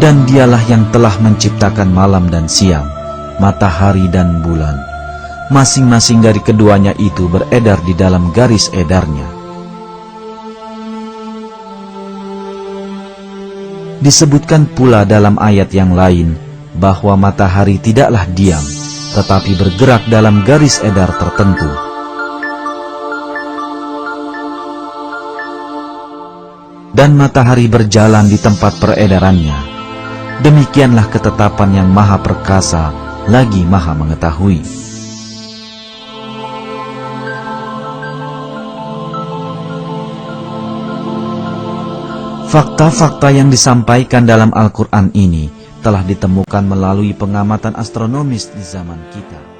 Dan dialah yang telah menciptakan malam dan siang, matahari dan bulan. Masing-masing dari keduanya itu beredar di dalam garis edarnya. Disebutkan pula dalam ayat yang lain bahwa matahari tidaklah diam, tetapi bergerak dalam garis edar tertentu. Dan matahari berjalan di tempat peredarannya. Demikianlah ketetapan yang maha perkasa lagi maha mengetahui. Fakta-fakta yang disampaikan dalam Al-Quran ini telah ditemukan melalui pengamatan astronomis di zaman kita.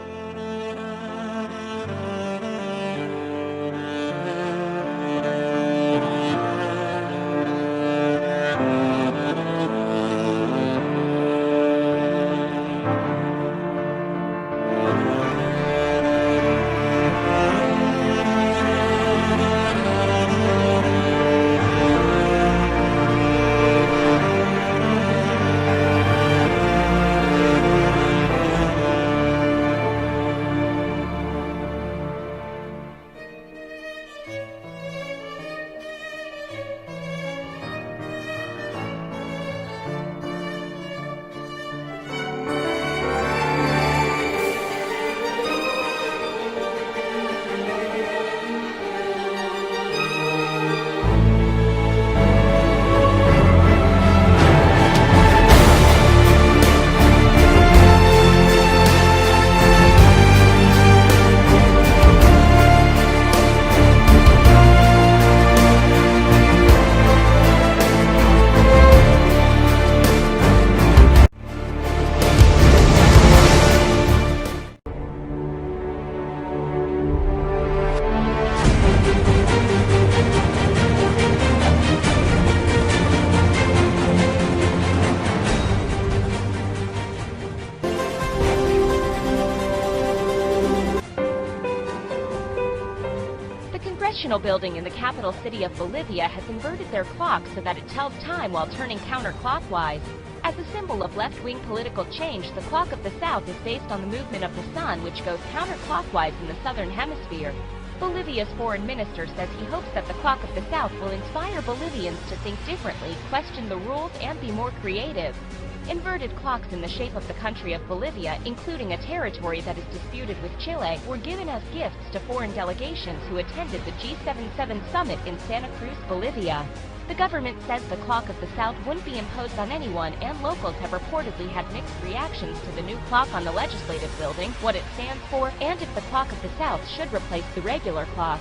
Congressional building in the capital city of Bolivia has inverted their clock so that it tells time while turning counterclockwise. As a symbol of left-wing political change, the clock of the South is based on the movement of the sun, which goes counterclockwise in the southern hemisphere. Bolivia's foreign minister says he hopes that the clock of the South will inspire Bolivians to think differently, question the rules, and be more creative. Inverted clocks in the shape of the country of Bolivia, including a territory that is disputed with Chile, were given as gifts to foreign delegations who attended the G77 summit in Santa Cruz, Bolivia. The government says the clock of the South wouldn't be imposed on anyone, and locals have reportedly had mixed reactions to the new clock on the legislative building, what it stands for, and if the clock of the South should replace the regular clock.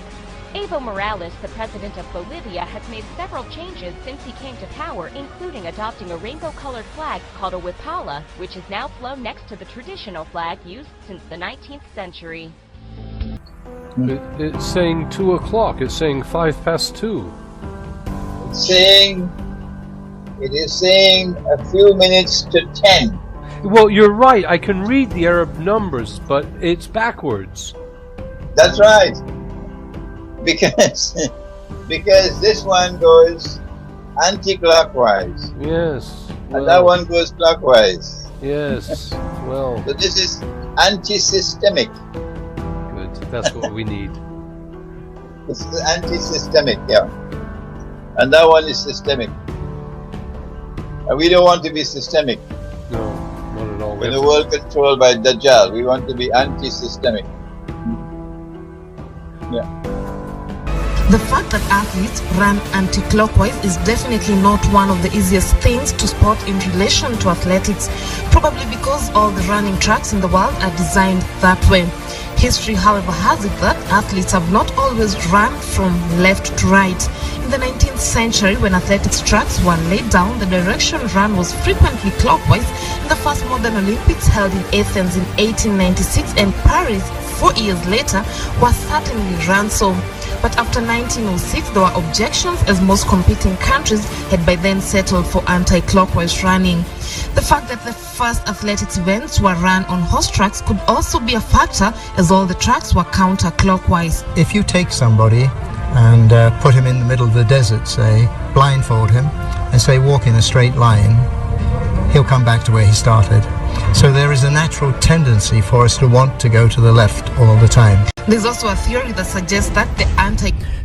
Evo Morales, the president of Bolivia, has made several changes since he came to power, including adopting a rainbow-colored flag called a huipala, which is now flown next to the traditional flag used since the 19th century. It's saying 2 o'clock. It's saying 2:05. It is saying a few minutes to 10. Well, you're right. I can read the Arab numbers, but it's backwards. That's right. Because this one goes anti-clockwise. Yes. Well, And that one goes clockwise. Yes. Well. So this is anti-systemic. Good. That's what we need. This is anti-systemic, yeah. And that one is systemic. And we don't want to be systemic. No, not at all. In the world controlled by Dajjal, we want to be anti-systemic. Yeah. The fact that athletes run anti-clockwise is definitely not one of the easiest things to spot in relation to athletics, probably because all the running tracks in the world are designed that way. History, however, has it that athletes have not always run from left to right. In the 19th century, when athletics tracks were laid down, the direction run was frequently clockwise. In the first modern Olympics held in Athens in 1896 and Paris 4 years later was certainly run so. But after 1906, there were objections as most competing countries had by then settled for anti-clockwise running. The fact that the first athletics events were run on horse tracks could also be a factor, as all the tracks were counter-clockwise. If you take somebody and put him in the middle of the desert, say, blindfold him, and say walk in a straight line, he'll come back to where he started. So there is a natural tendency for us to want to go to the left all the time. There's also a theory that suggests that the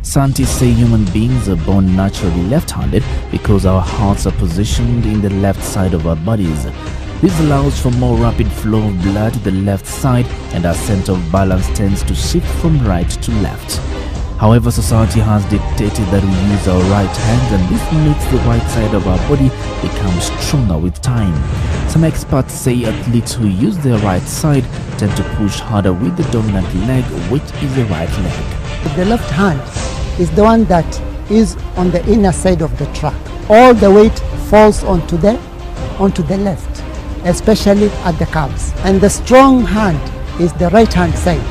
Scientists say human beings are born naturally left-handed because our hearts are positioned in the left side of our bodies. This allows for more rapid flow of blood to the left side, and our center of balance tends to shift from right to left. However, society has dictated that we use our right hands, and this makes the right side of our body become stronger with time. Some experts say athletes who use their right side tend to push harder with the dominant leg, which is the right leg. The left hand is the one that is on the inner side of the track. All the weight falls onto the left, especially at the calves. And the strong hand is the right hand side.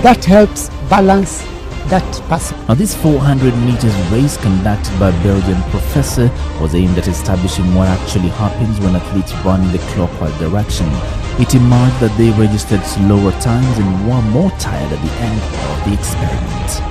That helps balance that person. Now, this 400 meters race conducted by a Belgian professor was aimed at establishing what actually happens when athletes run in the clockwise direction. It emerged that they registered slower times and were more tired at the end of the experiment.